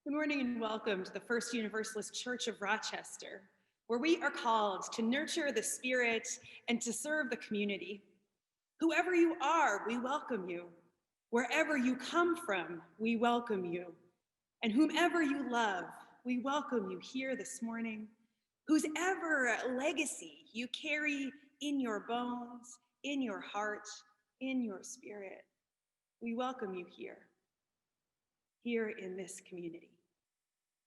Good morning and welcome to the First Universalist Church of Rochester, where we are called to nurture the spirit and to serve the community. Whoever you are, we welcome you. Wherever you come from, we welcome you. And whomever you love, we welcome you here this morning. Whose ever legacy you carry in your bones, in your heart, in your spirit, we welcome you here in this community.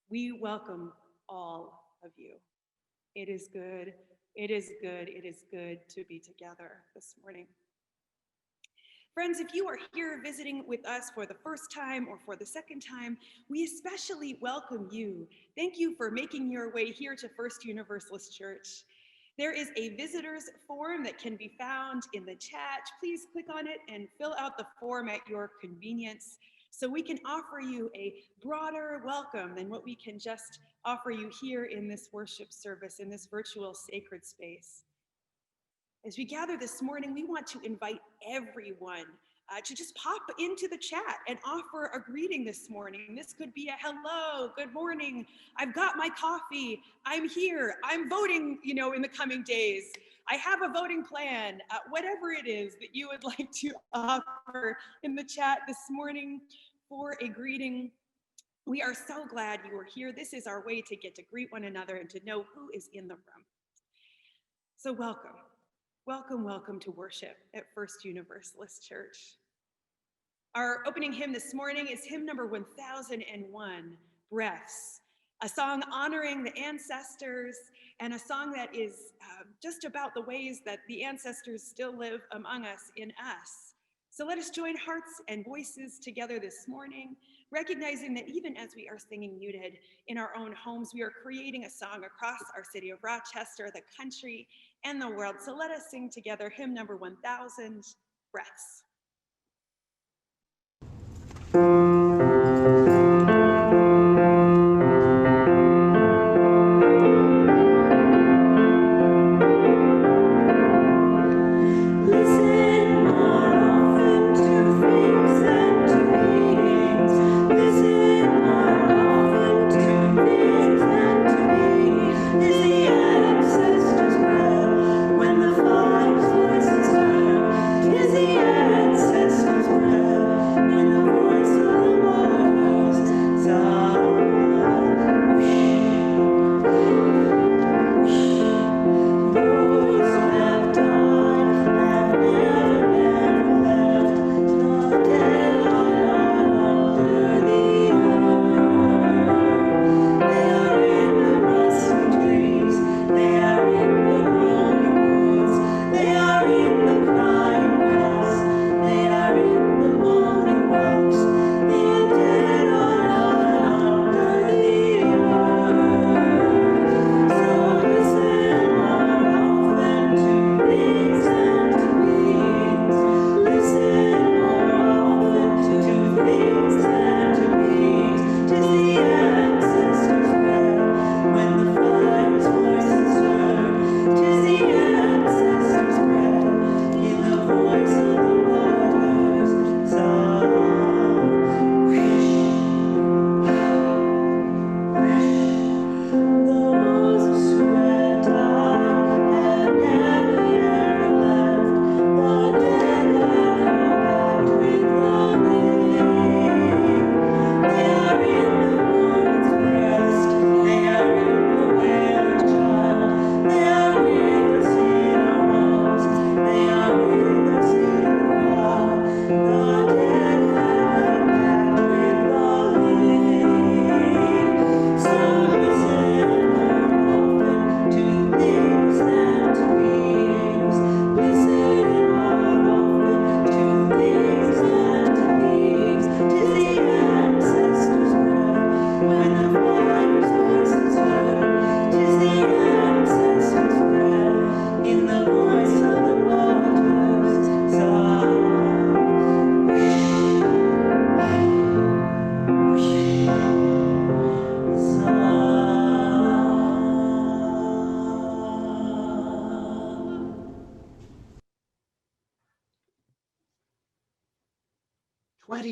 We welcome all of you. It is good, it is good, it is good to be together this morning. Friends, if you are here visiting with us for the first time or for the second time, we especially welcome you. Thank you for making your way here to First Universalist Church. There is a visitors form that can be found in the chat. Please click on it and fill out the form at your convenience, so we can offer you a broader welcome than what we can just offer you here in this worship service, in this virtual sacred space. As we gather this morning, we want to invite everyone to just pop into the chat and offer a greeting this morning. This could be a hello, good morning, I've got my coffee, I'm here, I'm voting, in the coming days. I have a voting plan, whatever it is that you would like to offer in the chat this morning for a greeting. We are so glad you are here. This is our way to get to greet one another and to know who is in the room. So welcome. Welcome, welcome to worship at First Universalist Church. Our opening hymn this morning is hymn number 1001, Breaths, a song honoring the ancestors and a song that is just about the ways that the ancestors still live among us in us. So let us join hearts and voices together this morning, recognizing that even as we are singing muted in our own homes, we are creating a song across our city of Rochester, the country, and the world. So let us sing together hymn number 1000, Breaths.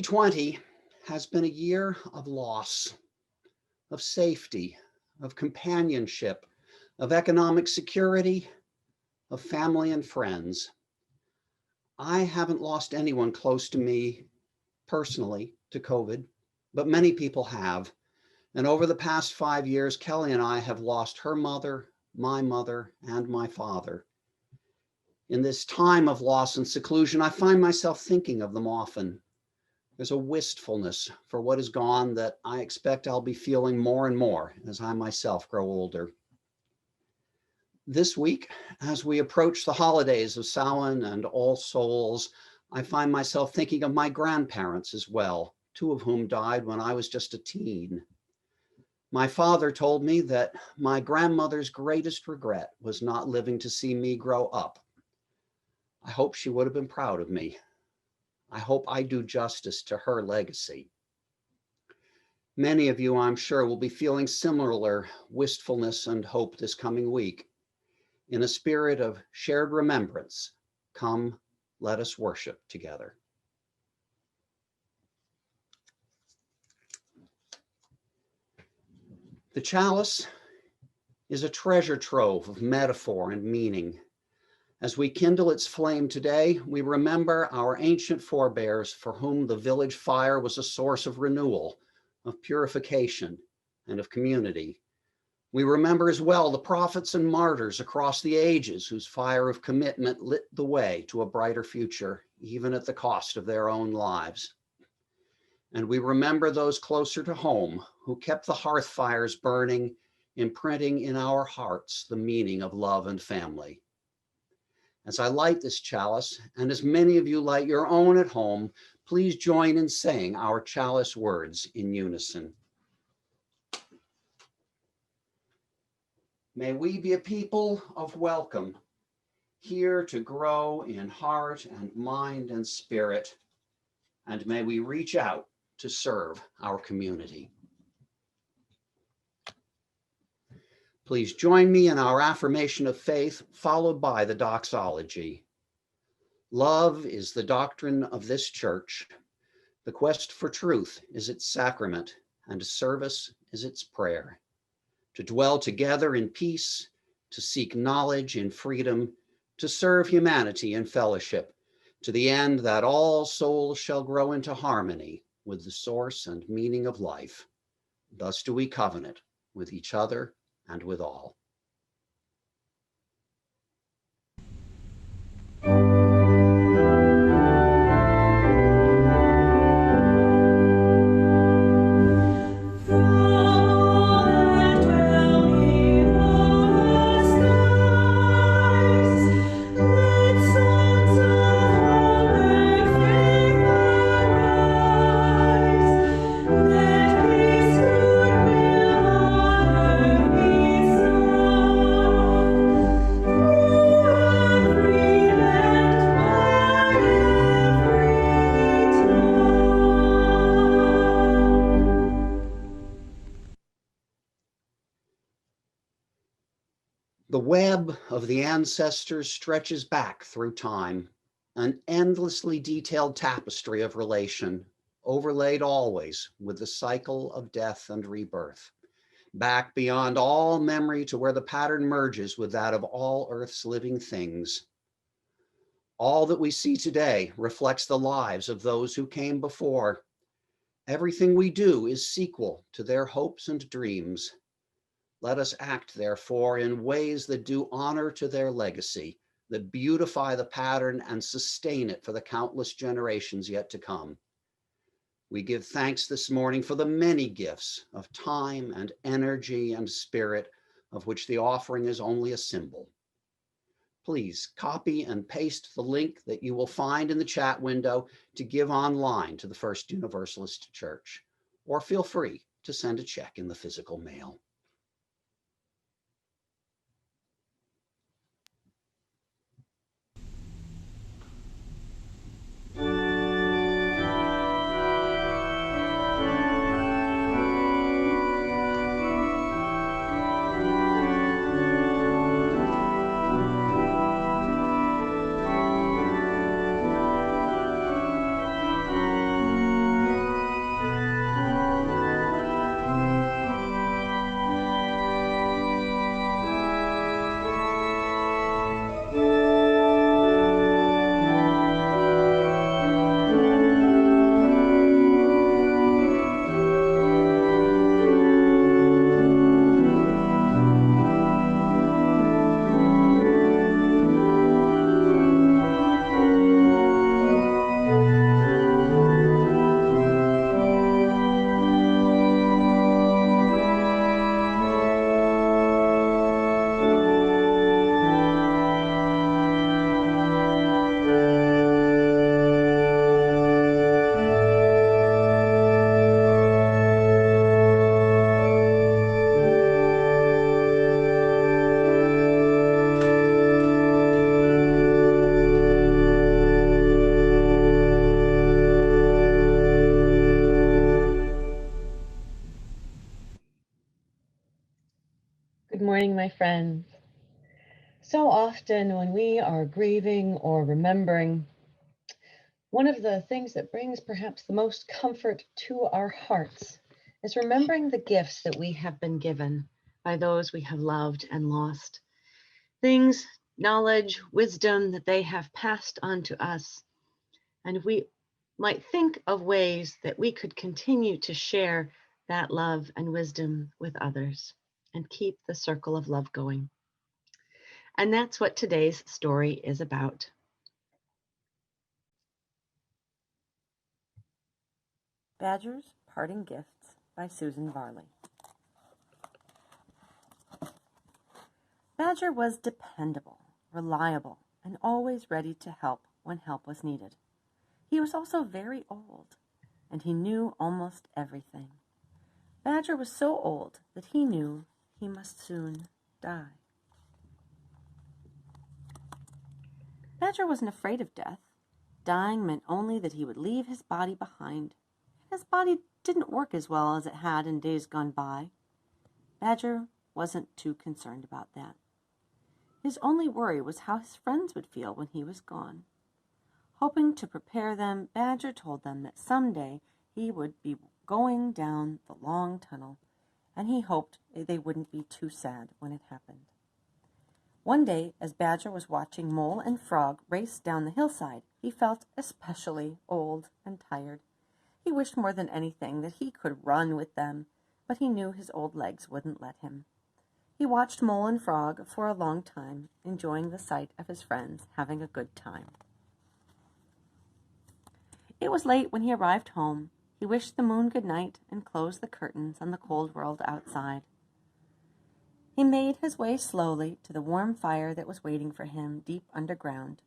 '20 has been a year of loss. of safety, of companionship, of economic security, of family and friends. I haven't lost anyone close to me personally to COVID, but many people have. And over the past 5 years, Kelly and I have lost her mother, and my father. In this time of loss and seclusion, I find myself thinking of them often. There's a wistfulness for what is gone that I expect I'll be feeling more and more as I myself grow older. This week, as we approach the holidays of Samhain and All Souls, I find myself thinking of my grandparents as well, 2 of whom died when I was just a teen. My father told me that my grandmother's greatest regret was not living to see me grow up. I hope she would have been proud of me. I hope I do justice to her legacy. Many of you, I'm sure, will be feeling similar wistfulness and hope this coming week. In a spirit of shared remembrance, come, let us worship together. The chalice is a treasure trove of metaphor and meaning. As we kindle its flame today, we remember our ancient forebears for whom the village fire was a source of renewal, of purification, and of community. We remember as well the prophets and martyrs across the ages whose fire of commitment lit the way to a brighter future, even at the cost of their own lives. And we remember those closer to home who kept the hearth fires burning, imprinting in our hearts the meaning of love and family. As I light this chalice, and as many of you light your own at home, please join in saying our chalice words in unison. May we be a people of welcome, here to grow in heart and mind and spirit, and may we reach out to serve our community. Please join me in our affirmation of faith, followed by the doxology. Love is the doctrine of this church. The quest for truth is its sacrament, and service is its prayer. To dwell together in peace, to seek knowledge in freedom, to serve humanity in fellowship, to the end that all souls shall grow into harmony with the source and meaning of life. Thus do we covenant with each other and with all. The web of the ancestors stretches back through time, an endlessly detailed tapestry of relation, overlaid always with the cycle of death and rebirth, back beyond all memory to where the pattern merges with that of all Earth's living things. All that we see today reflects the lives of those who came before. Everything we do is sequel to their hopes and dreams. Let us act, therefore, in ways that do honor to their legacy, that beautify the pattern and sustain it for the countless generations yet to come. We give thanks this morning for the many gifts of time and energy and spirit, of which the offering is only a symbol. Please copy and paste the link that you will find in the chat window to give online to the First Universalist Church, or feel free to send a check in the physical mail. Good morning, my friends. So often when we are grieving or remembering, one of the things that brings perhaps the most comfort to our hearts is remembering the gifts that we have been given by those we have loved and lost. Things, knowledge, wisdom that they have passed on to us. And we might think of ways that we could continue to share that love and wisdom with others and keep the circle of love going. And that's what today's story is about. Badger's Parting Gifts by Susan Varley. Badger was dependable, reliable, and always ready to help when help was needed. He was also very old, and he knew almost everything. Badger was so old that he knew he must soon die. Badger wasn't afraid of death. Dying meant only that he would leave his body behind. His body didn't work as well as it had in days gone by. Badger wasn't too concerned about that. His only worry was how his friends would feel when he was gone. Hoping to prepare them, Badger told them that someday he would be going down the long tunnel, and he hoped they wouldn't be too sad when it happened. One day, as Badger was watching Mole and Frog race down the hillside, he felt especially old and tired. He wished more than anything that he could run with them, but he knew his old legs wouldn't let him. He watched Mole and Frog for a long time, enjoying the sight of his friends having a good time. It was late when he arrived home. He wished the moon good night and closed the curtains on the cold world outside. He made his way slowly to the warm fire that was waiting for him deep underground.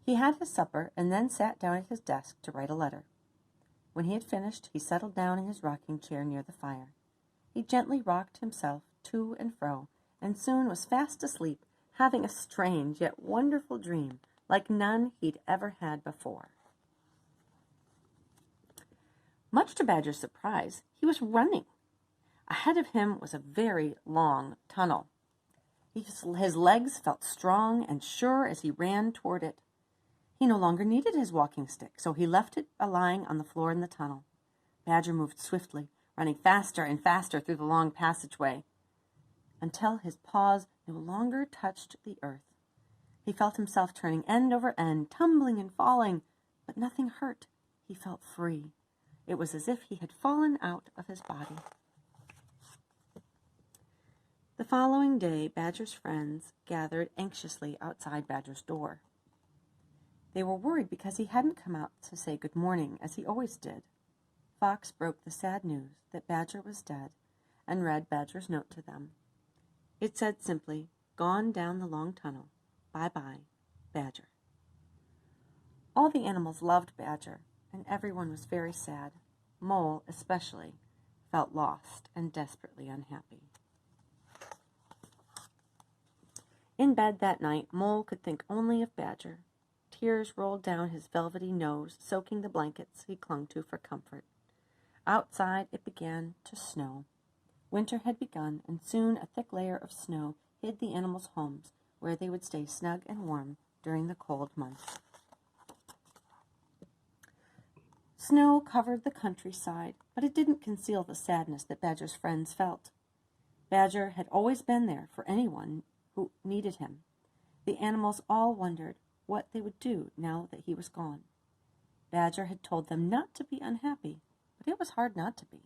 He had his supper and then sat down at his desk to write a letter. When he had finished, he settled down in his rocking chair near the fire. He gently rocked himself to and fro, and soon was fast asleep, having a strange yet wonderful dream, like none he'd ever had before. Much to Badger's surprise, he was running. Ahead of him was a very long tunnel. His legs felt strong and sure as he ran toward it. He no longer needed his walking stick, so he left it lying on the floor in the tunnel. Badger moved swiftly, running faster and faster through the long passageway, until his paws no longer touched the earth. He felt himself turning end over end, tumbling and falling, but nothing hurt. He felt free. It was as if he had fallen out of his body. The following day, Badger's friends gathered anxiously outside Badger's door. They were worried because he hadn't come out to say good morning, as he always did. Fox broke the sad news that Badger was dead and read Badger's note to them. It said simply, "Gone down the long tunnel. Bye-bye, Badger." All the animals loved Badger, and everyone was very sad. Mole, especially, felt lost and desperately unhappy. In bed that night, Mole could think only of Badger. Tears rolled down his velvety nose, soaking the blankets he clung to for comfort. Outside, it began to snow. Winter had begun, and soon a thick layer of snow hid the animals' homes, where they would stay snug and warm during the cold months. Snow covered the countryside, but it didn't conceal the sadness that Badger's friends felt. Badger had always been there for anyone who needed him. The animals all wondered what they would do now that he was gone. Badger had told them not to be unhappy, but it was hard not to be.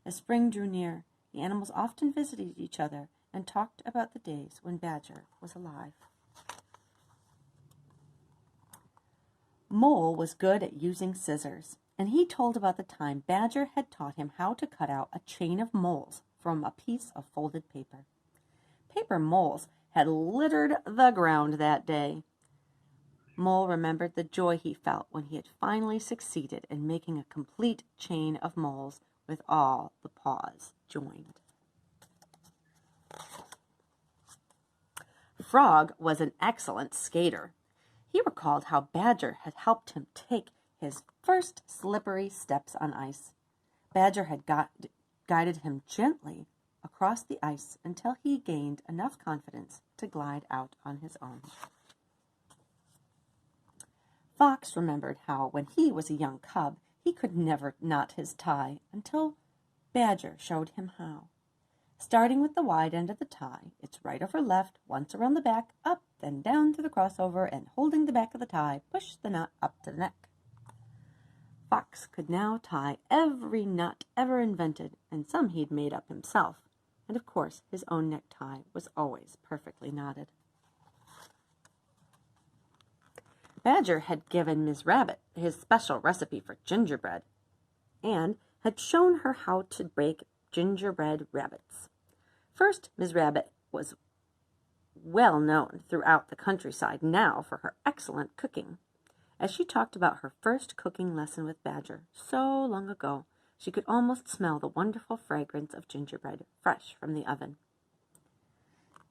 As spring drew near, the animals often visited each other and talked about the days when Badger was alive. Mole was good at using scissors, and he told about the time Badger had taught him how to cut out a chain of moles from a piece of folded paper. Paper moles had littered the ground that day. Mole remembered the joy he felt when he had finally succeeded in making a complete chain of moles with all the paws joined. Frog was an excellent skater. He recalled how Badger had helped him take his first slippery steps on ice. Badger had guided him gently across the ice until he gained enough confidence to glide out on his own. Fox remembered how, when he was a young cub, he could never knot his tie until Badger showed him how. Starting with the wide end of the tie, it's right over left, once around the back, up, then down through the crossover, and holding the back of the tie, push the knot up to the neck. Fox could now tie every knot ever invented, and some he'd made up himself, and of course his own necktie was always perfectly knotted. Badger had given Miss Rabbit his special recipe for gingerbread, and had shown her how to bake gingerbread rabbits. First, Miss Rabbit was well known throughout the countryside now for her excellent cooking. As she talked about her first cooking lesson with Badger so long ago, she could almost smell the wonderful fragrance of gingerbread fresh from the oven.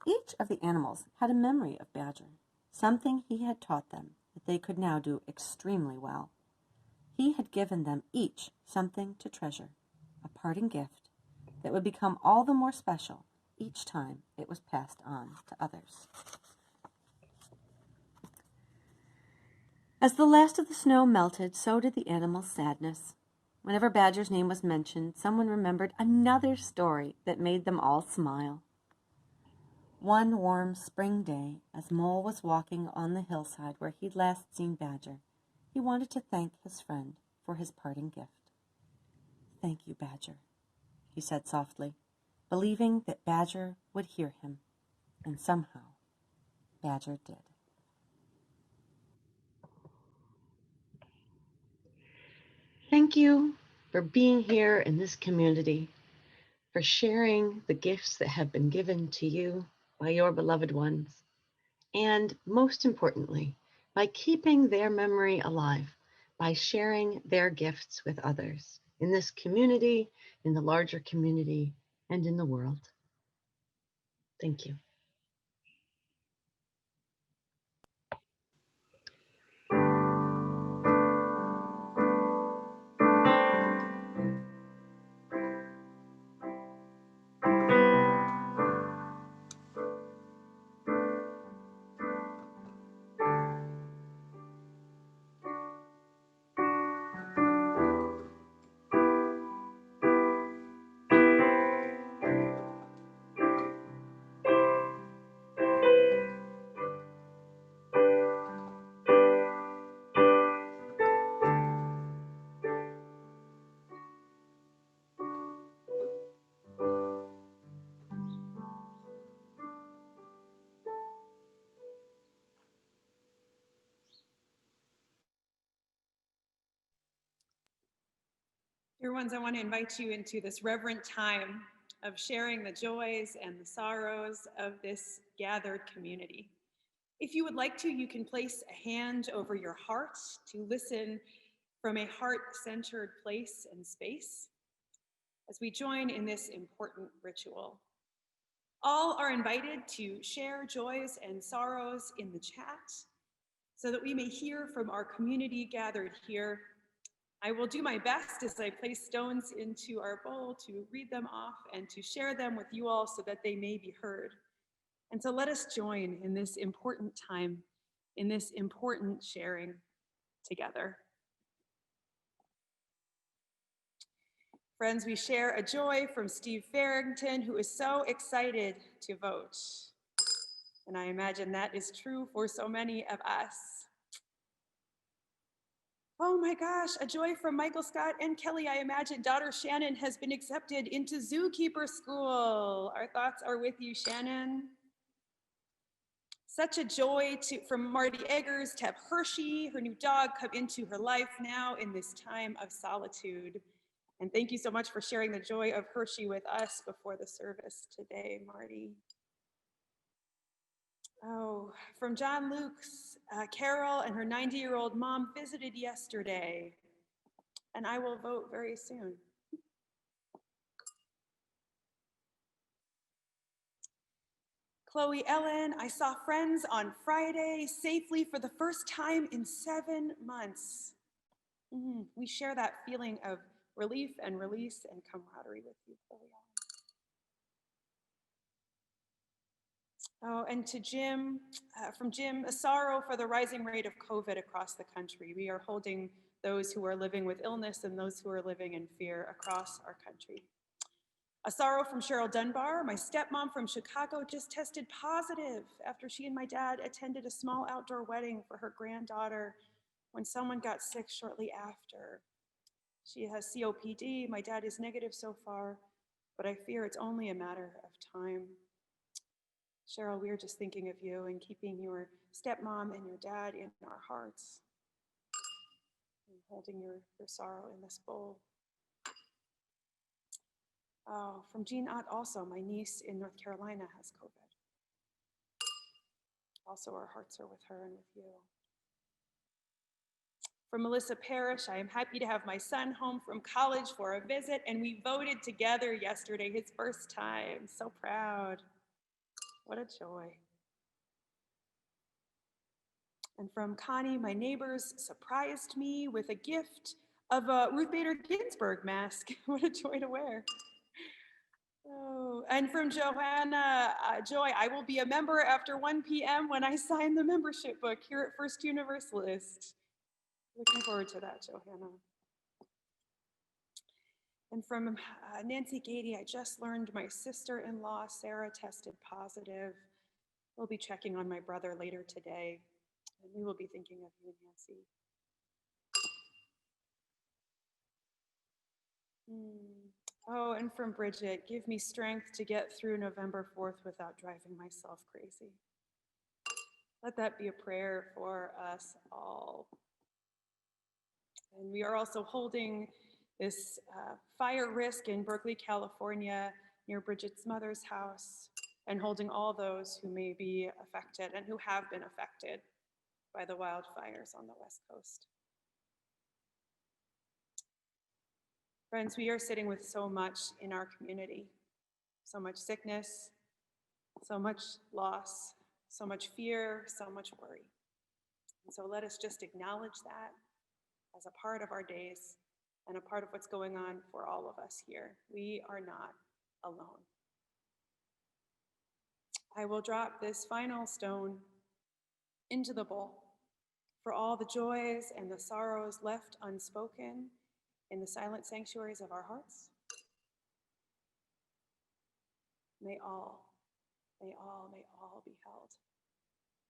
Each of the animals had a memory of Badger, something he had taught them that they could now do extremely well. He had given them each something to treasure, a parting gift that would become all the more special each time it was passed on to others. As the last of the snow melted, so did the animals' sadness. Whenever Badger's name was mentioned, someone remembered another story that made them all smile. One warm spring day, as Mole was walking on the hillside where he'd last seen Badger, he wanted to thank his friend for his parting gift. "Thank you, Badger," he said softly, believing that Badger would hear him, and somehow Badger did. Thank you for being here in this community, for sharing the gifts that have been given to you by your beloved ones, and most importantly, by keeping their memory alive, by sharing their gifts with others in this community, in the larger community, and in the world. Thank you. Dear ones, I want to invite you into this reverent time of sharing the joys and the sorrows of this gathered community. If you would like to, you can place a hand over your heart to listen from a heart-centered place and space as we join in this important ritual. All are invited to share joys and sorrows in the chat so that we may hear from our community gathered here. I will do my best as I place stones into our bowl to read them off and to share them with you all so that they may be heard. And so let us join in this important time, in this important sharing together. Friends, we share a joy from Steve Farrington, who is so excited to vote. And I imagine that is true for so many of us. Oh my gosh, a joy from Michael Scott and Kelly. I imagine daughter Shannon has been accepted into zookeeper school. Our thoughts are with you, Shannon. Such a joy from Marty Eggers to have Hershey, her new dog, come into her life now in this time of solitude. And thank you so much for sharing the joy of Hershey with us before the service today, Marty. Oh, from John Luke's, Carol and her 90-year-old mom visited yesterday, and I will vote very soon. Chloe Ellen, I saw friends on Friday safely for the first time in 7 months. We share that feeling of relief and release and camaraderie with you, Chloe Ellen. Oh, and to Jim, from Jim, a sorrow for the rising rate of COVID across the country. We are holding those who are living with illness and those who are living in fear across our country. A sorrow from Cheryl Dunbar. My stepmom from Chicago just tested positive after she and my dad attended a small outdoor wedding for her granddaughter when someone got sick shortly after. She has COPD. My dad is negative so far, but I fear it's only a matter of time. Cheryl, we are just thinking of you and keeping your stepmom and your dad in our hearts, and holding your sorrow in this bowl. Oh, from Jean Ott also, my niece in North Carolina has COVID. Also, our hearts are with her and with you. From Melissa Parrish, I am happy to have my son home from college for a visit, and we voted together yesterday, his first time. So proud. What a joy. And from Connie, my neighbors surprised me with a gift of a Ruth Bader Ginsburg mask. What a joy to wear. Oh, and from Johanna, Joy, I will be a member after 1 p.m. when I sign the membership book here at First Universalist. Looking forward to that, Johanna. And from Nancy Gady, I just learned my sister-in-law, Sarah, tested positive. We'll be checking on my brother later today, and we will be thinking of you, Nancy. Oh, and from Bridget, give me strength to get through November 4th without driving myself crazy. Let that be a prayer for us all. And we are also holding this fire risk in Berkeley, California, near Bridget's mother's house, and holding all those who may be affected and who have been affected by the wildfires on the West Coast. Friends, we are sitting with so much in our community, so much sickness, so much loss, so much fear, so much worry. And so let us just acknowledge that as a part of our days and a part of what's going on for all of us here. We are not alone. I will drop this final stone into the bowl for all the joys and the sorrows left unspoken in the silent sanctuaries of our hearts. May all be held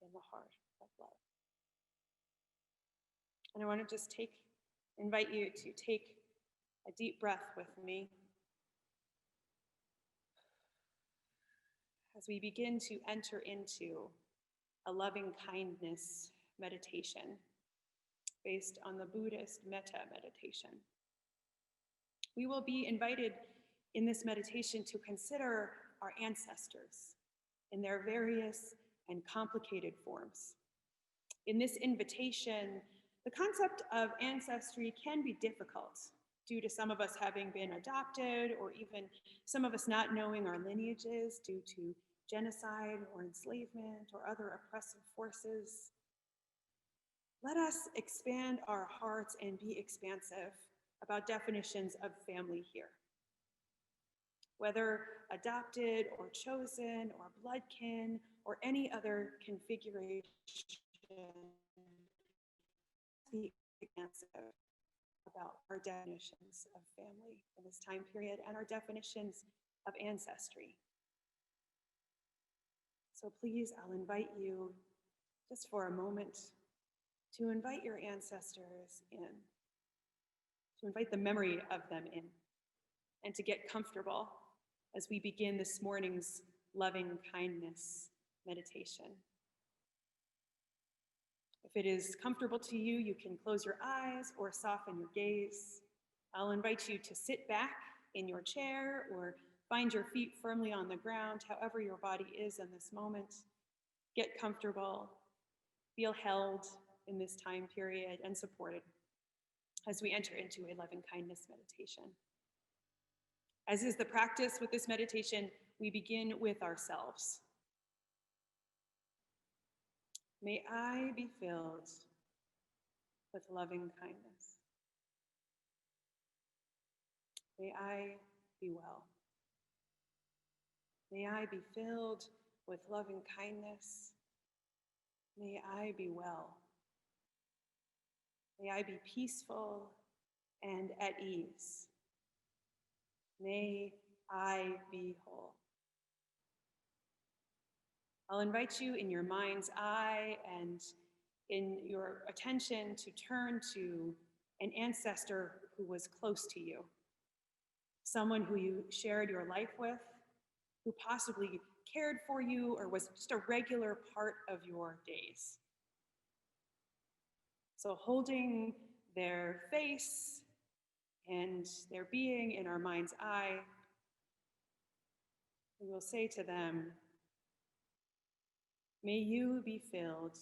in the heart of love. And I want to just invite you to take a deep breath with me as we begin to enter into a loving kindness meditation based on the Buddhist metta meditation. We will be invited in this meditation to consider our ancestors in their various and complicated forms. In this invitation, the concept of ancestry can be difficult due to some of us having been adopted, or even some of us not knowing our lineages due to genocide or enslavement or other oppressive forces. Let us expand our hearts and be expansive about definitions of family here. Whether adopted or chosen or bloodkin or any other configuration, be expansive about our definitions of family in this time period and our definitions of ancestry. So please, I'll invite you just for a moment to invite your ancestors in, to invite the memory of them in, and to get comfortable as we begin this morning's loving kindness meditation. If it is comfortable to you, you can close your eyes or soften your gaze. I'll invite you to sit back in your chair or find your feet firmly on the ground, however your body is in this moment. Get comfortable, feel held in this time period and supported as we enter into a loving kindness meditation. As is the practice with this meditation, we begin with ourselves. May I be filled with loving kindness. May I be well. May I be filled with loving kindness. May I be well. May I be peaceful and at ease. May I be whole. I'll invite you in your mind's eye and in your attention to turn to an ancestor who was close to you, someone who you shared your life with, who possibly cared for you or was just a regular part of your days. So holding their face and their being in our mind's eye, we will say to them, may you be filled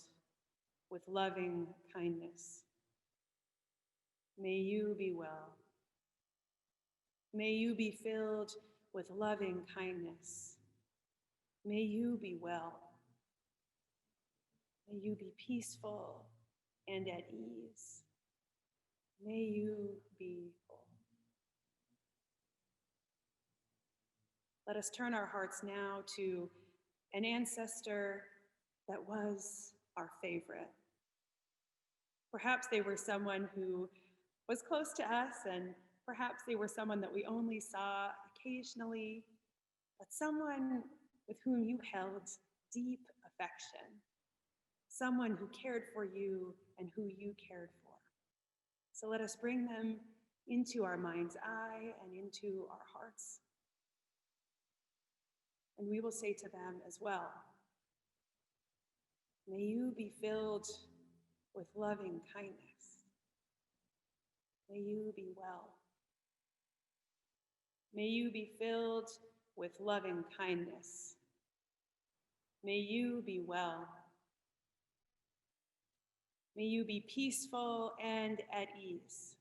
with loving kindness. May you be well. May you be filled with loving kindness. May you be well. May you be peaceful and at ease. May you be whole. Let us turn our hearts now to an ancestor that was our favorite. Perhaps they were someone who was close to us, and perhaps they were someone that we only saw occasionally, but someone with whom you held deep affection, someone who cared for you and who you cared for. So let us bring them into our mind's eye and into our hearts. And we will say to them as well, may you be filled with loving kindness. May you be well. May you be filled with loving kindness. May you be well. May you be peaceful and at ease.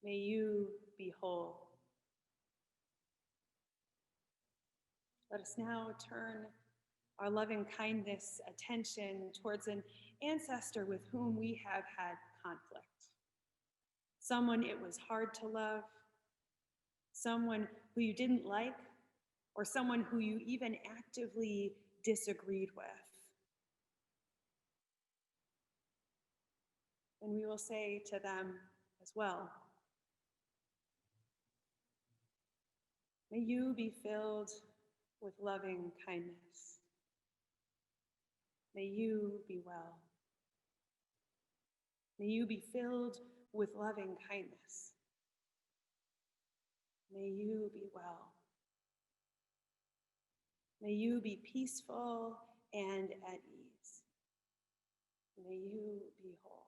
May you be whole. Let us now turn our loving kindness attention towards an ancestor with whom we have had conflict. Someone it was hard to love, someone who you didn't like, or someone who you even actively disagreed with. And we will say to them as well, may you be filled with loving kindness. May you be well. May you be filled with loving kindness. May you be well. May you be peaceful and at ease. May you be whole.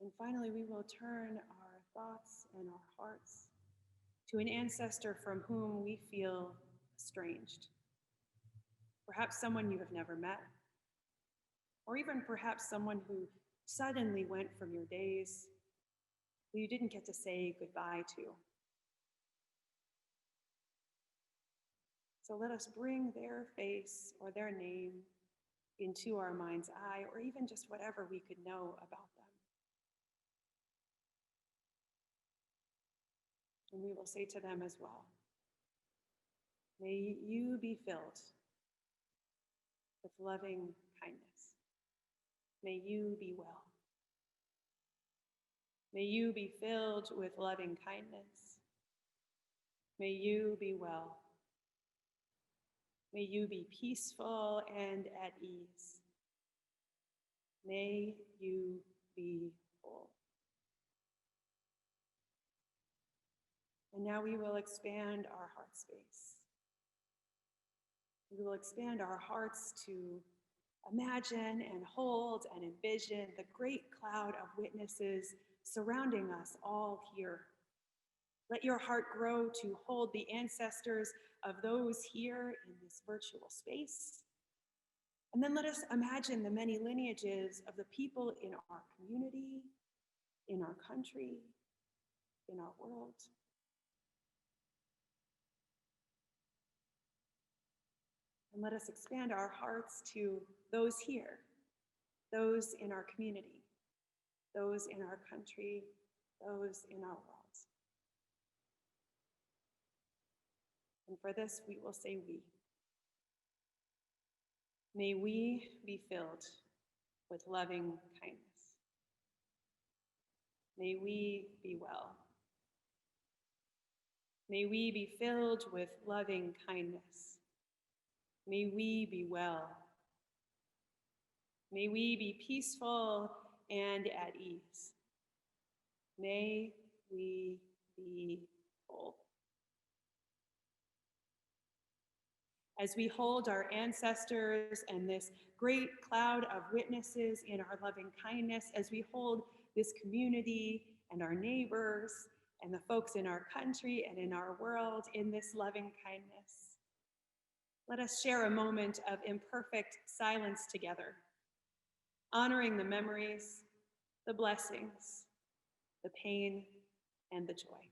And finally, we will turn our thoughts and our hearts to an ancestor from whom we feel estranged. Perhaps someone you have never met, or even perhaps someone who suddenly went from your days, who you didn't get to say goodbye to. So let us bring their face or their name into our mind's eye, or even just whatever we could know about them. And we will say to them as well, may you be filled with loving kindness. May you be well. May you be filled with loving kindness. May you be well. May you be peaceful and at ease. May you be whole. And now we will expand our heart space. We will expand our hearts to imagine and hold and envision the great cloud of witnesses surrounding us all here. Let your heart grow to hold the ancestors of those here in this virtual space. And then let us imagine the many lineages of the people in our community, in our country, in our world. And let us expand our hearts to those here, those in our community, those in our country, those in our world. And for this, we will say we. May we be filled with loving kindness. May we be well. May we be filled with loving kindness. May we be well. May we be peaceful and at ease. May we be whole. As we hold our ancestors and this great cloud of witnesses in our loving kindness, as we hold this community and our neighbors and the folks in our country and in our world in this loving kindness, let us share a moment of imperfect silence together, honoring the memories, the blessings, the pain, and the joy.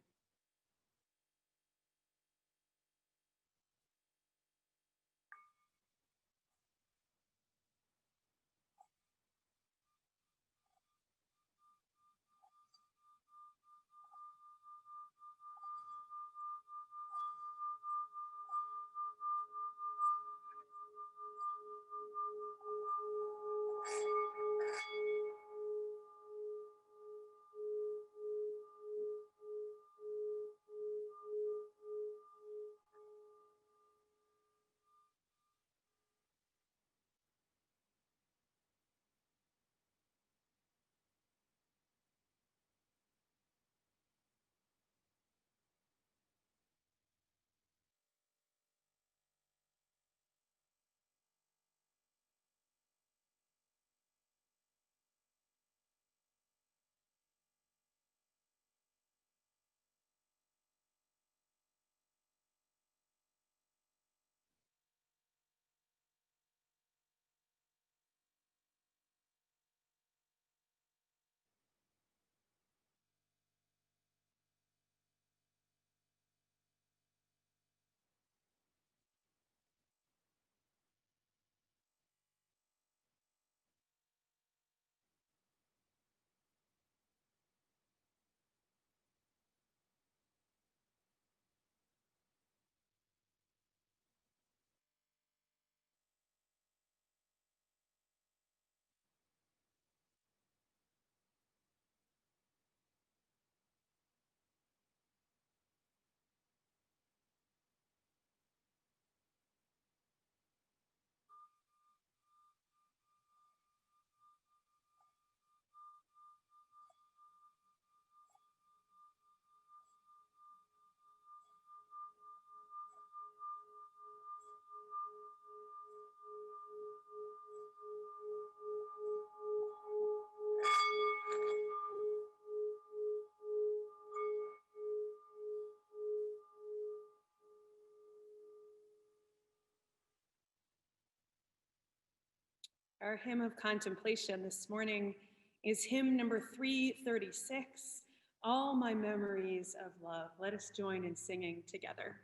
Our hymn of contemplation this morning is hymn number 336, All My Memories of Love. Let us join in singing together.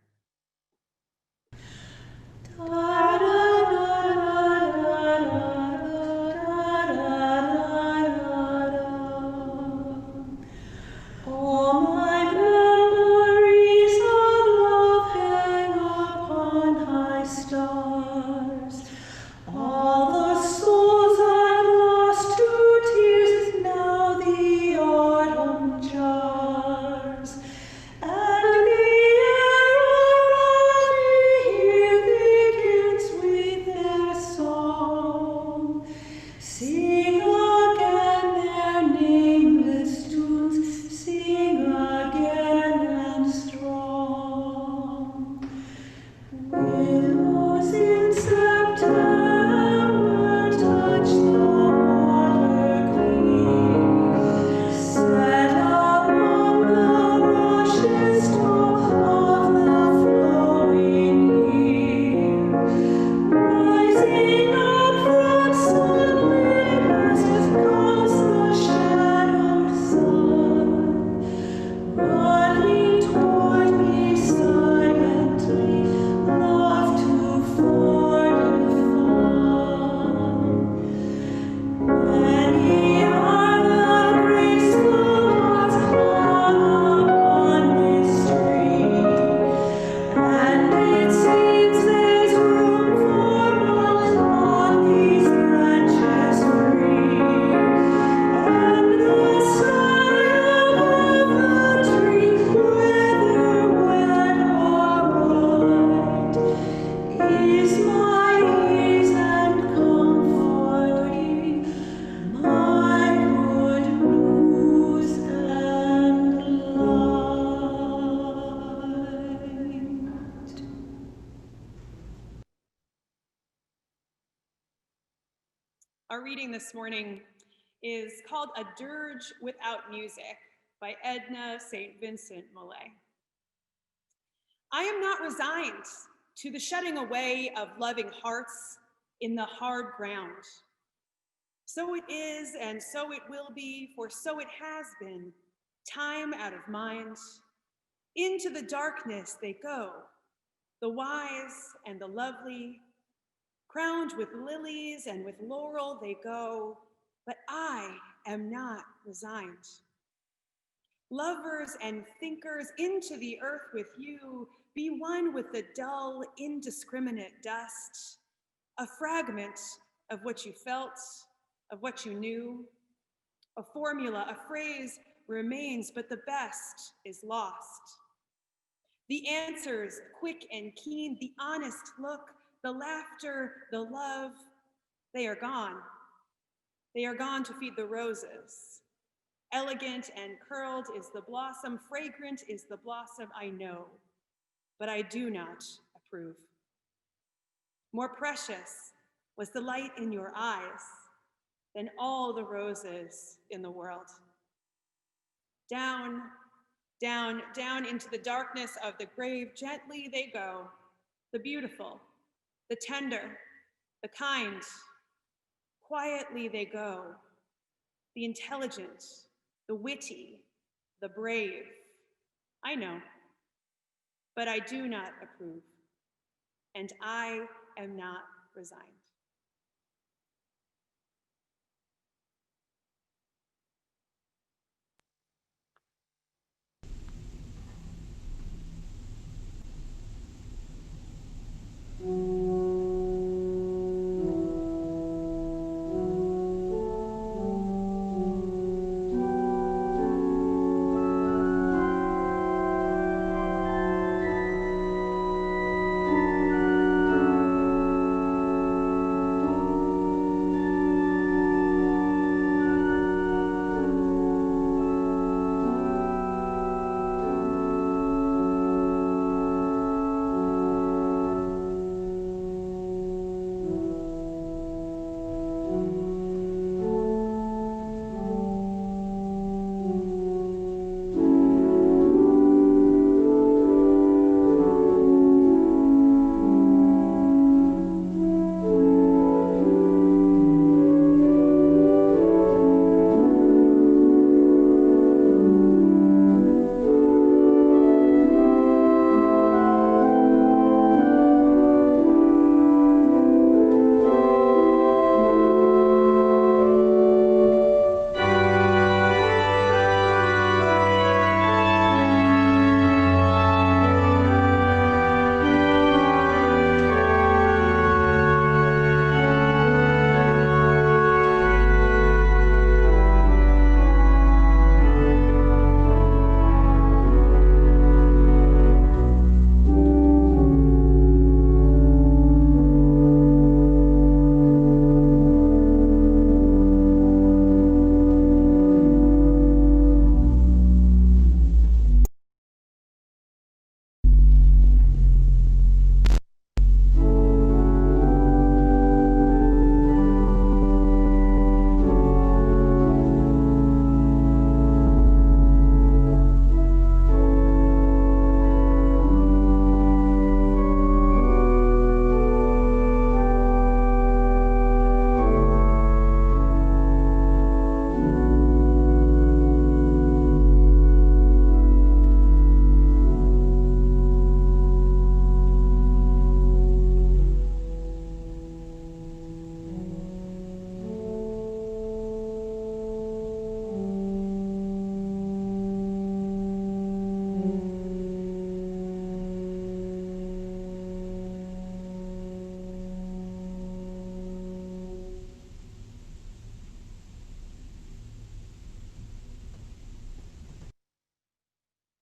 And Our reading this morning is called A Dirge Without Music by Edna St. Vincent Millay. I am not resigned to the shutting away of loving hearts in the hard ground. So it is, and so it will be, for so it has been, time out of mind. Into the darkness they go, the wise and the lovely, crowned with lilies and with laurel they go, but I am not resigned. Lovers and thinkers, into the earth with you, be one with the dull, indiscriminate dust, a fragment of what you felt, of what you knew. A formula, a phrase remains, but the best is lost. The answers, quick and keen, the honest look, the laughter, the love, they are gone. They are gone to feed the roses. Elegant and curled is the blossom, fragrant is the blossom, I know, but I do not approve. More precious was the light in your eyes than all the roses in the world. Down, down, down into the darkness of the grave, gently they go, the beautiful, the tender, the kind. Quietly they go, the intelligent, the witty, the brave. I know, but I do not approve, and I am not resigned.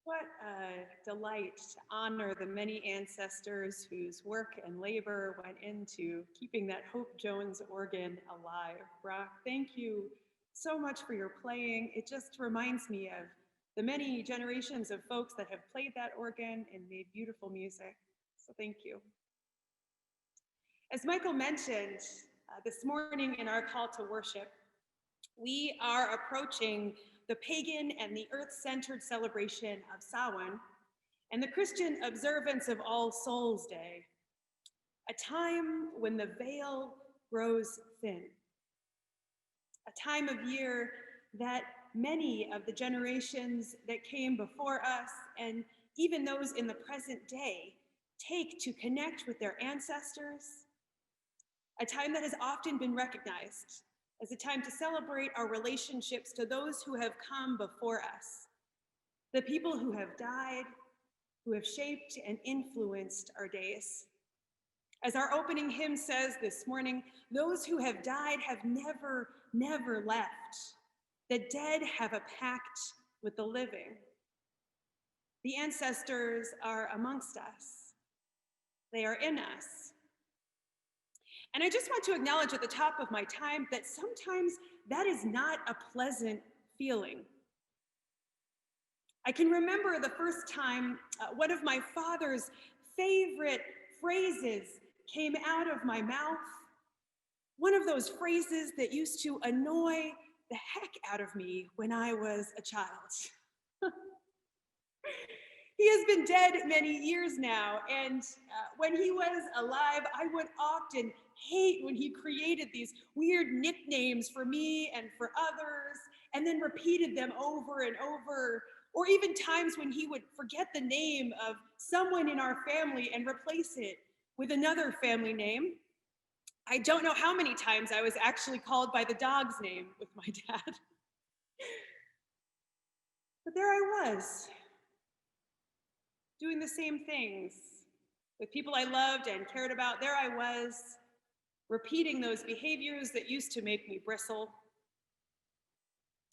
What a delight to honor the many ancestors whose work and labor went into keeping that Hope Jones organ alive. Brock, thank you so much for your playing. It just reminds me of the many generations of folks that have played that organ and made beautiful music. So thank you. As Michael mentioned, This morning in our call to worship, we are approaching the pagan and the earth-centered celebration of Samhain and the Christian observance of All Souls Day, a time when the veil grows thin, a time of year that many of the generations that came before us, and even those in the present day, take to connect with their ancestors, a time that has often been recognized as a time to celebrate our relationships to those who have come before us, the people who have died, who have shaped and influenced our days. As our opening hymn says this morning, those who have died have never, never left. The dead have a pact with the living. The ancestors are amongst us. They are in us. And I just want to acknowledge at the top of my time that sometimes that is not a pleasant feeling. I can remember the first time one of my father's favorite phrases came out of my mouth. One of those phrases that used to annoy the heck out of me when I was a child. He has been dead many years now, and when he was alive, I would often hate when he created these weird nicknames for me and for others, and then repeated them over and over, or even times when he would forget the name of someone in our family and replace it with another family name. I don't know how many times I was actually called by the dog's name with my dad. But there I was, doing the same things with people I loved and cared about. There I was, repeating those behaviors that used to make me bristle.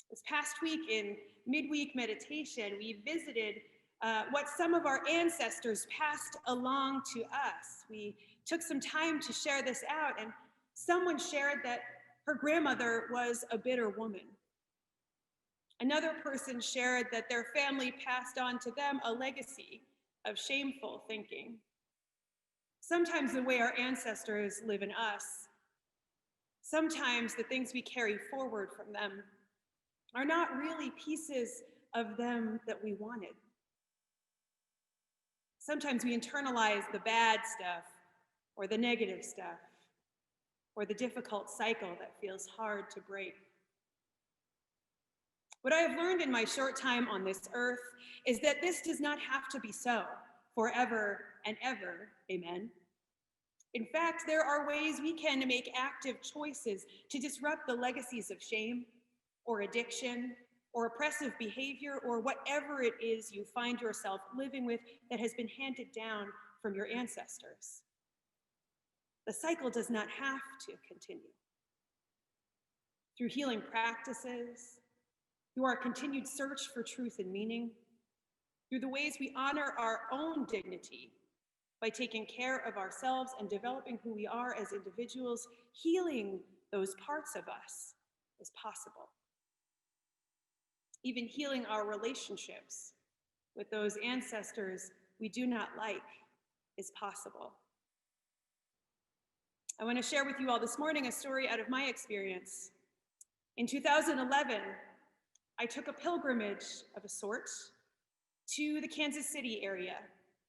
This past week in midweek meditation, we visited what some of our ancestors passed along to us. We took some time to share this out, and someone shared that her grandmother was a bitter woman. Another person shared that their family passed on to them a legacy of shameful thinking. Sometimes the way our ancestors live in us, sometimes the things we carry forward from them are not really pieces of them that we wanted. Sometimes we internalize the bad stuff, or the negative stuff, or the difficult cycle that feels hard to break. What I have learned in my short time on this earth is that this does not have to be so forever and ever, amen. In fact, there are ways we can make active choices to disrupt the legacies of shame, or addiction, or oppressive behavior, or whatever it is you find yourself living with that has been handed down from your ancestors. The cycle does not have to continue. Through healing practices, through our continued search for truth and meaning, through the ways we honor our own dignity by taking care of ourselves and developing who we are as individuals, healing those parts of us is possible. Even healing our relationships with those ancestors we do not like is possible. I want to share with you all this morning a story out of my experience. In 2011, I took a pilgrimage of a sort to the Kansas City area,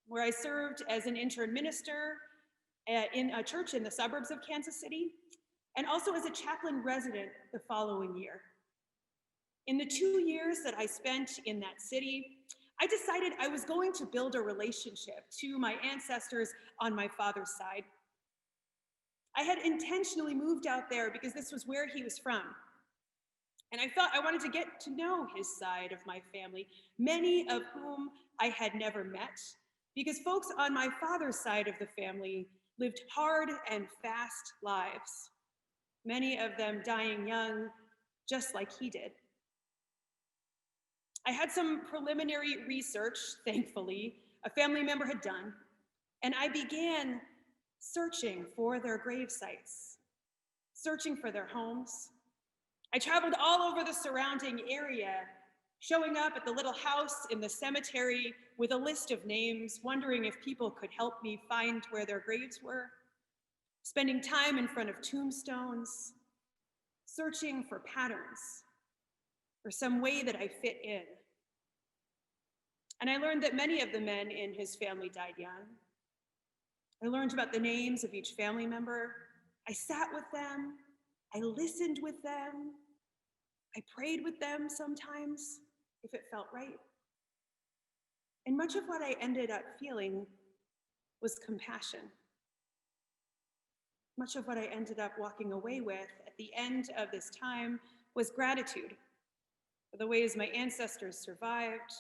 where I served as an intern minister in a church in the suburbs of Kansas City, and also as a chaplain resident the following year. In the 2 years that I spent in that city, I decided I was going to build a relationship to my ancestors on my father's side. I had intentionally moved out there because this was where he was from. And I thought I wanted to get to know his side of my family, many of whom I had never met, because folks on my father's side of the family lived hard and fast lives, many of them dying young, just like he did. I had some preliminary research, thankfully, a family member had done, and I began searching for their grave sites, searching for their homes. I traveled all over the surrounding area, showing up at the little house in the cemetery with a list of names, wondering if people could help me find where their graves were. spending time in front of tombstones, searching for patterns, for some way that I fit in. And I learned that many of the men in his family died young. I learned about the names of each family member. I sat with them. I listened with them. I prayed with them sometimes, if it felt right. And much of what I ended up feeling was compassion. Much of what I ended up walking away with at the end of this time was gratitude for the ways my ancestors survived,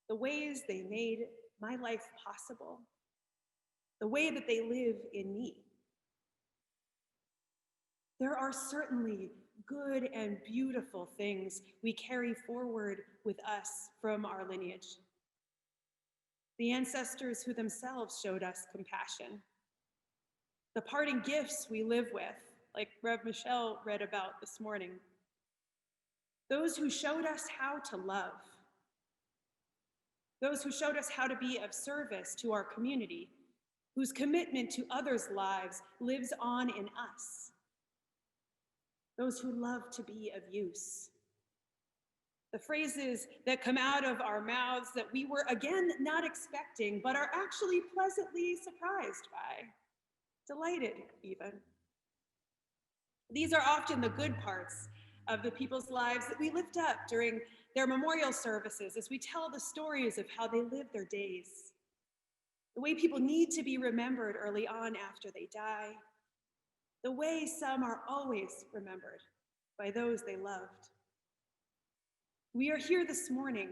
the ways they made my life possible, the way that they live in me. There are certainly good and beautiful things we carry forward with us from our lineage. The ancestors who themselves showed us compassion. The parting gifts we live with, like Rev Michelle read about this morning. Those who showed us how to love. Those who showed us how to be of service to our community, whose commitment to others' lives lives on in us. Those who love to be of use. The phrases that come out of our mouths that we were, again, not expecting, but are actually pleasantly surprised by, delighted even. These are often the good parts of the people's lives that we lift up during their memorial services as we tell the stories of how they lived their days, the way people need to be remembered early on after they die, the way some are always remembered by those they loved. We are here this morning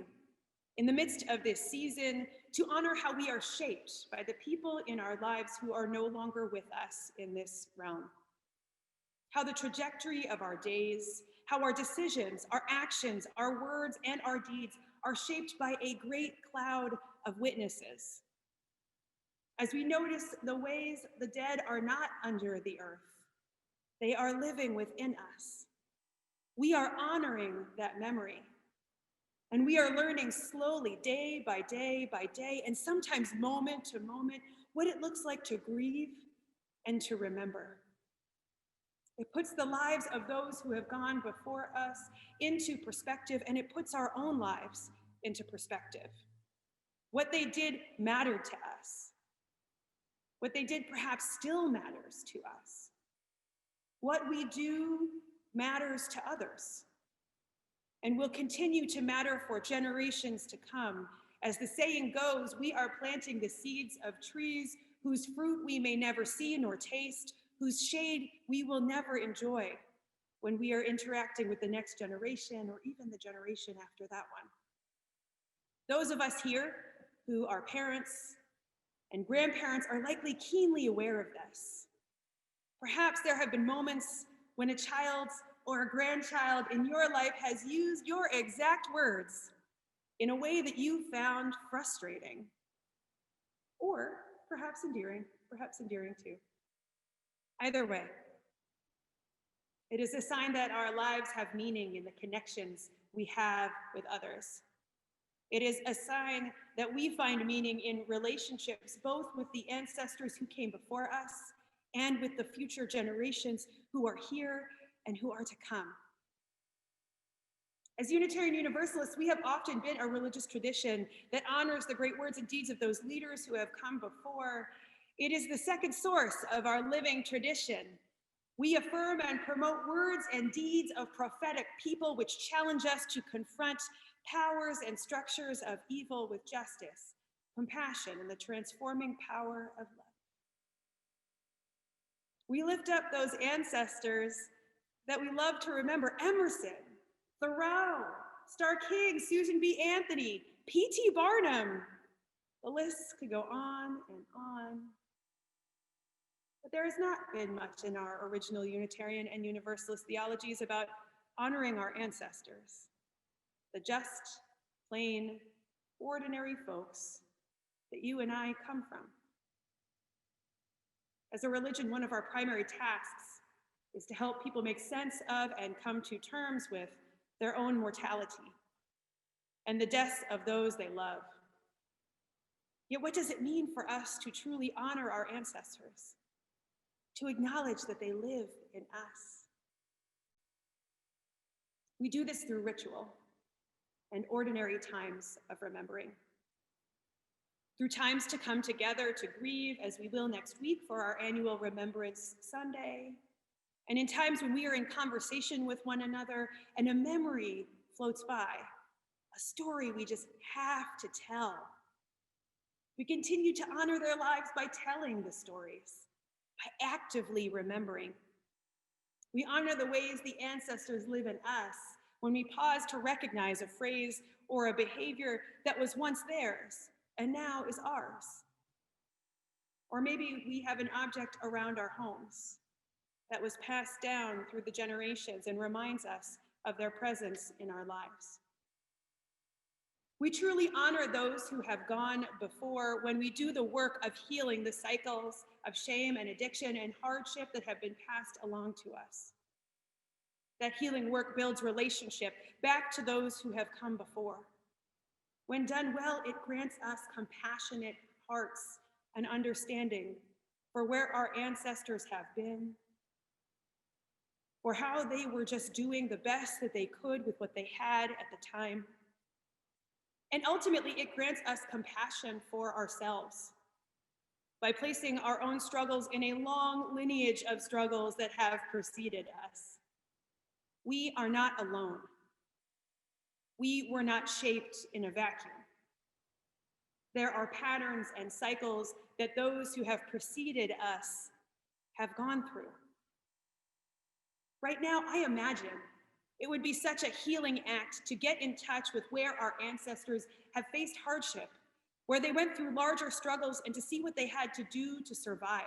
in the midst of this season to honor how we are shaped by the people in our lives who are no longer with us in this realm. How the trajectory of our days, how our decisions, our actions, our words, and our deeds are shaped by a great cloud of witnesses. As we notice the ways the dead are not under the earth, they are living within us. We are honoring that memory. And we are learning slowly, day by day by day, and sometimes moment to moment, what it looks like to grieve and to remember. It puts the lives of those who have gone before us into perspective, and it puts our own lives into perspective. What they did mattered to us. What they did perhaps still matters to us. What we do matters to others and will continue to matter for generations to come. As the saying goes, we are planting the seeds of trees whose fruit we may never see nor taste, whose shade we will never enjoy when we are interacting with the next generation or even the generation after that one. Those of us here who are parents and grandparents are likely keenly aware of this. Perhaps there have been moments when a child or a grandchild in your life has used your exact words in a way that you found frustrating, or perhaps endearing too. Either way, it is a sign that our lives have meaning in the connections we have with others. It is a sign that we find meaning in relationships, both with the ancestors who came before us and with the future generations who are here and who are to come. As Unitarian Universalists, we have often been a religious tradition that honors the great words and deeds of those leaders who have come before. It is the second source of our living tradition. We affirm and promote words and deeds of prophetic people which challenge us to confront powers and structures of evil with justice, compassion, and the transforming power of love. We lift up those ancestors that we love to remember: Emerson, Thoreau, Starr King, Susan B. Anthony, P.T. Barnum. The list could go on and on. But there has not been much in our original Unitarian and Universalist theologies about honoring our ancestors, the just, plain, ordinary folks that you and I come from. As a religion, one of our primary tasks is to help people make sense of and come to terms with their own mortality and the deaths of those they love. Yet what does it mean for us to truly honor our ancestors? to acknowledge that they live in us. We do this through ritual and ordinary times of remembering. Through times to come together to grieve, as we will next week for our annual Remembrance Sunday, and in times when we are in conversation with one another and a memory floats by, a story we just have to tell. We continue to honor their lives by telling the stories, by actively remembering. We honor the ways the ancestors live in us when we pause to recognize a phrase or a behavior that was once theirs and now is ours. Or maybe we have an object around our homes that was passed down through the generations and reminds us of their presence in our lives. We truly honor those who have gone before when we do the work of healing the cycles of shame and addiction and hardship that have been passed along to us. That healing work builds relationship back to those who have come before. When done well, it grants us compassionate hearts and understanding for where our ancestors have been, or how they were just doing the best that they could with what they had at the time. And ultimately, it grants us compassion for ourselves by placing our own struggles in a long lineage of struggles that have preceded us. We are not alone. We were not shaped in a vacuum. There are patterns and cycles that those who have preceded us have gone through. Right now, I imagine it would be such a healing act to get in touch with where our ancestors have faced hardship, where they went through larger struggles, and to see what they had to do to survive.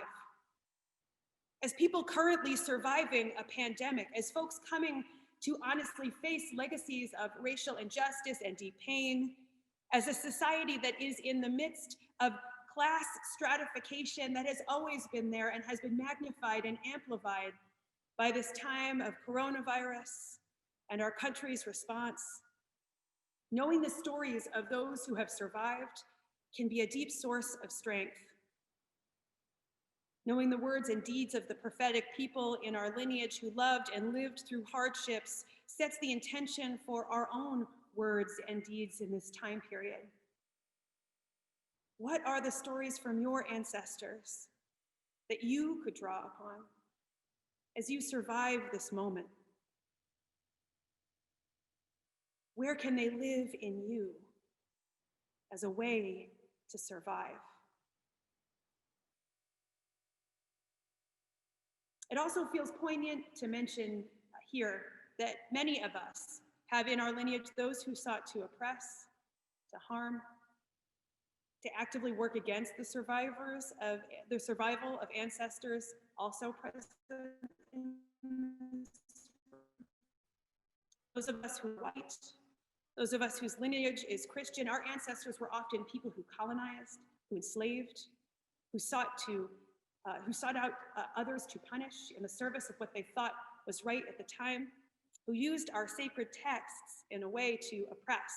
As people currently surviving a pandemic, as folks coming to honestly face legacies of racial injustice and deep pain, as a society that is in the midst of class stratification that has always been there and has been magnified and amplified by this time of coronavirus and our country's response. Knowing the stories of those who have survived can be a deep source of strength. Knowing the words and deeds of the prophetic people in our lineage who loved and lived through hardships sets the intention for our own words and deeds in this time period. What are the stories from your ancestors that you could draw upon as you survive this moment? Where can they live in you as a way to survive? It also feels poignant to mention here that many of us have in our lineage those who sought to oppress, to harm, to actively work against the survival of ancestors also present in this. Those of us who are white, those of us whose lineage is Christian, our ancestors were often people who colonized, who enslaved, who sought out others to punish in the service of what they thought was right at the time, who used our sacred texts in a way to oppress.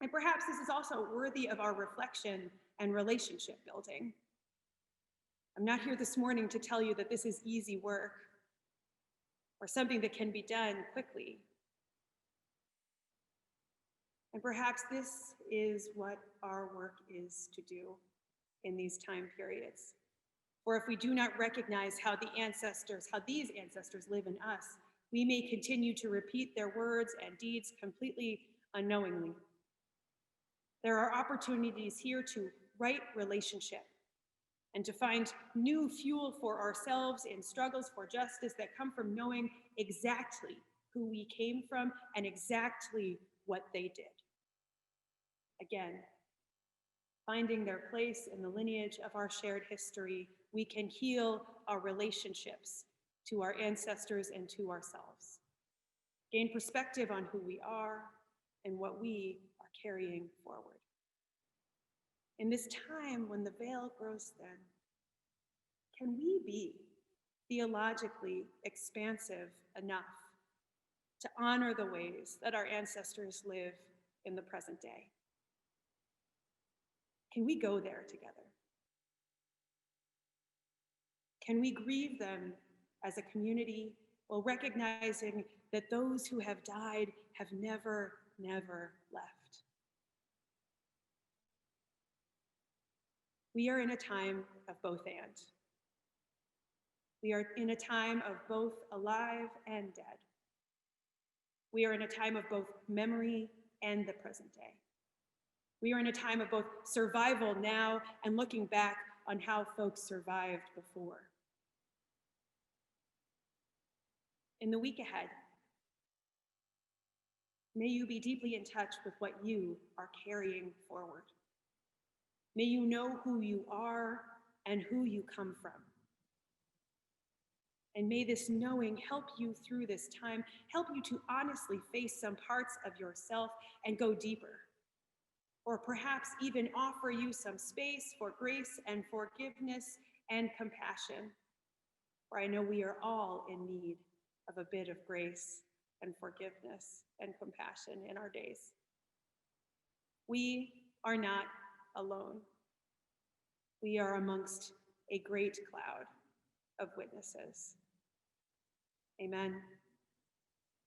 And perhaps this is also worthy of our reflection and relationship building. I'm not here this morning to tell you that this is easy work or something that can be done quickly. And perhaps this is what our work is to do in these time periods. For if we do not recognize how these ancestors live in us, we may continue to repeat their words and deeds completely unknowingly. There are opportunities here to right relationship and to find new fuel for ourselves in struggles for justice that come from knowing exactly who we came from and exactly what they did. Again, finding their place in the lineage of our shared history, we can heal our relationships to our ancestors and to ourselves. Gain perspective on who we are and what we are carrying forward. In this time when the veil grows thin, can we be theologically expansive enough to honor the ways that our ancestors live in the present day? Can we go there together? Can we grieve them as a community while recognizing that those who have died have never, never left? We are in a time of both and. We are in a time of both alive and dead. We are in a time of both memory and the present day. We are in a time of both survival now and looking back on how folks survived before. In the week ahead, may you be deeply in touch with what you are carrying forward. May you know who you are and who you come from. And may this knowing help you through this time, help you to honestly face some parts of yourself and go deeper. Or perhaps even offer you some space for grace and forgiveness and compassion. For I know we are all in need of a bit of grace and forgiveness and compassion in our days. We are not alone. We are amongst a great cloud of witnesses. Amen.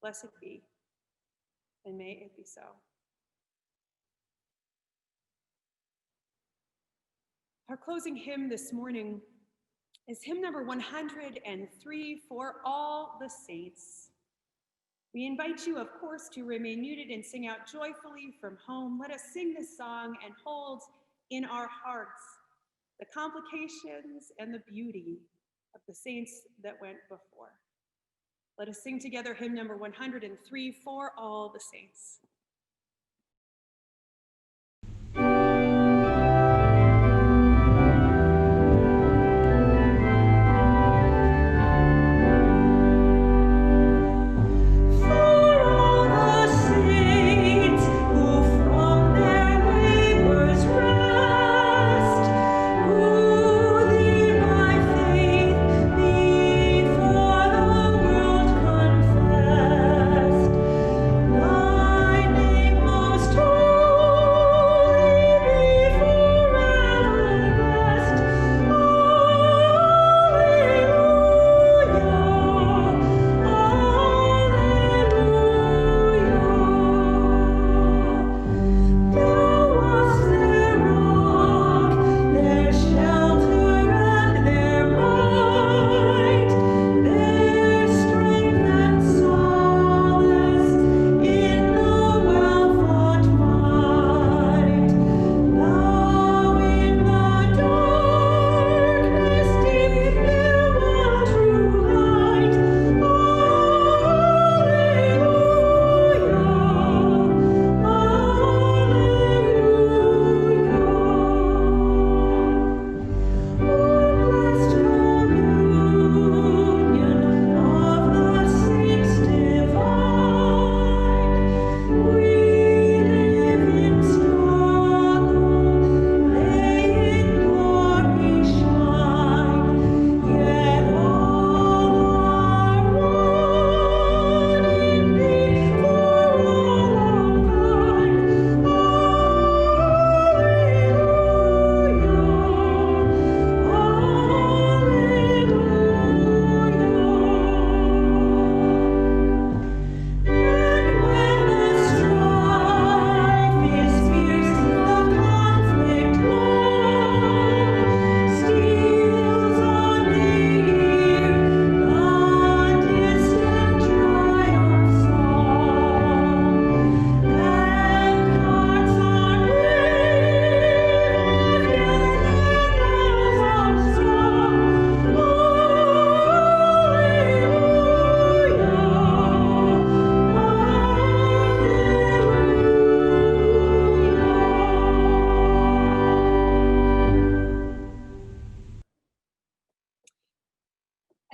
Blessed be, and may it be so. Our closing hymn this morning is hymn number 103, For All the Saints. We invite you, of course, to remain muted and sing out joyfully from home. Let us sing this song and hold in our hearts the complications and the beauty of the saints that went before. Let us sing together hymn number 103, For All the Saints.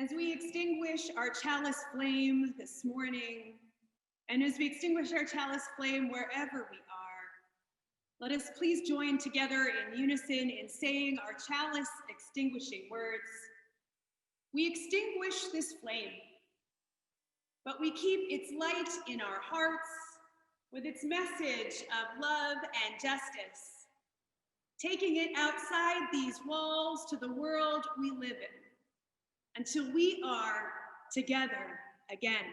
As we extinguish our chalice flame this morning, and as we extinguish our chalice flame wherever we are, let us please join together in unison in saying our chalice extinguishing words. We extinguish this flame, but we keep its light in our hearts with its message of love and justice, taking it outside these walls to the world we live in, until we are together again.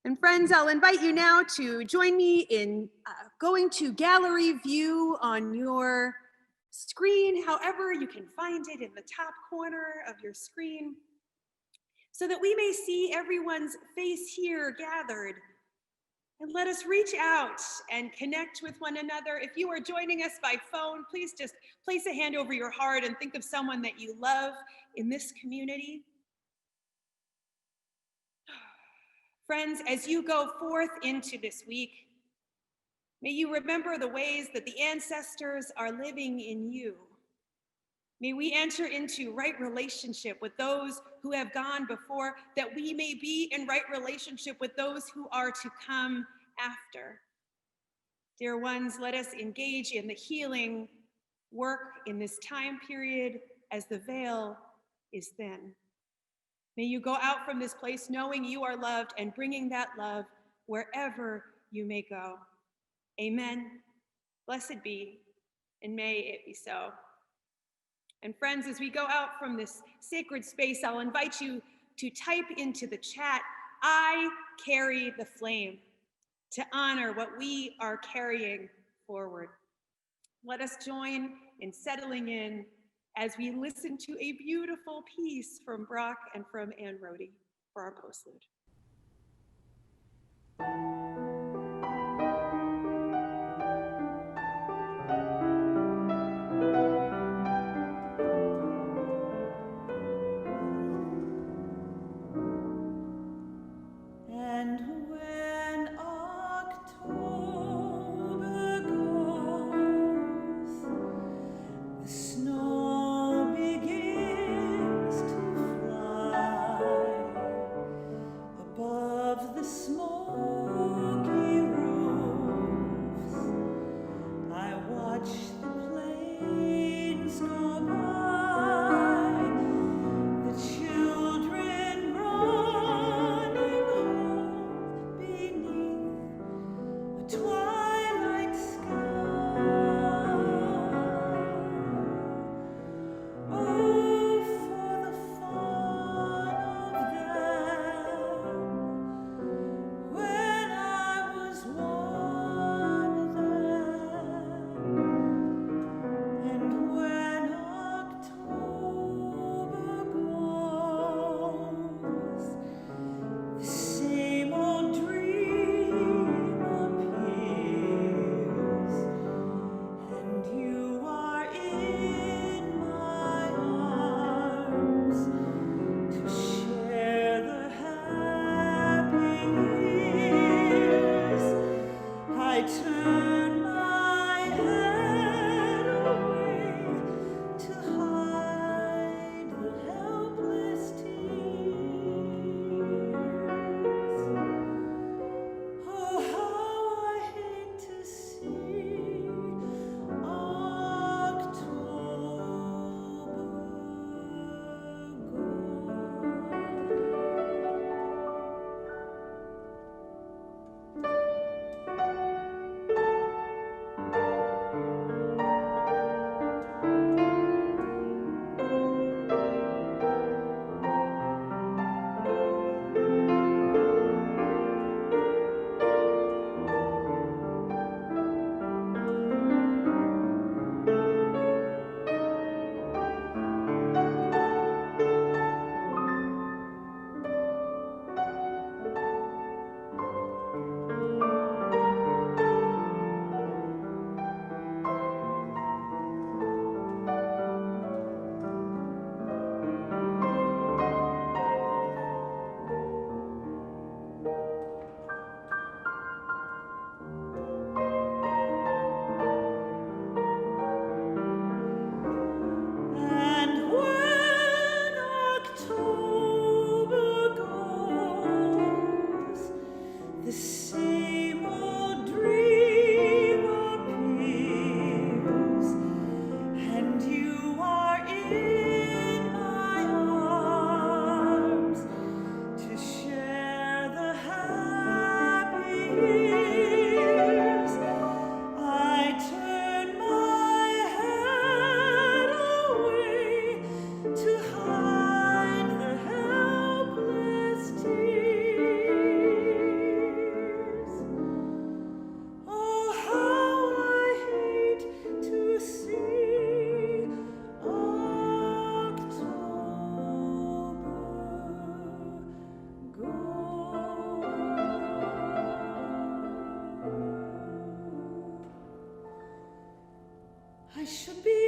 And friends, I'll invite you now to join me in going to gallery view on your screen, however you can find it in the top corner of your screen, so that we may see everyone's face here gathered. And let us reach out and connect with one another. If you are joining us by phone, please just place a hand over your heart and think of someone that you love in this community. Friends, as you go forth into this week, may you remember the ways that the ancestors are living in you. May we enter into right relationship with those who have gone before, that we may be in right relationship with those who are to come after. Dear ones, let us engage in the healing work in this time period as the veil is thin. May you go out from this place knowing you are loved and bringing that love wherever you may go. Amen. Blessed be, and may it be so. And friends, as we go out from this sacred space, I'll invite you to type into the chat, "I carry the flame," to honor what we are carrying forward. Let us join in settling in as we listen to a beautiful piece from Brock and from Anne Rhodey for our postlude. Above the smoke I should be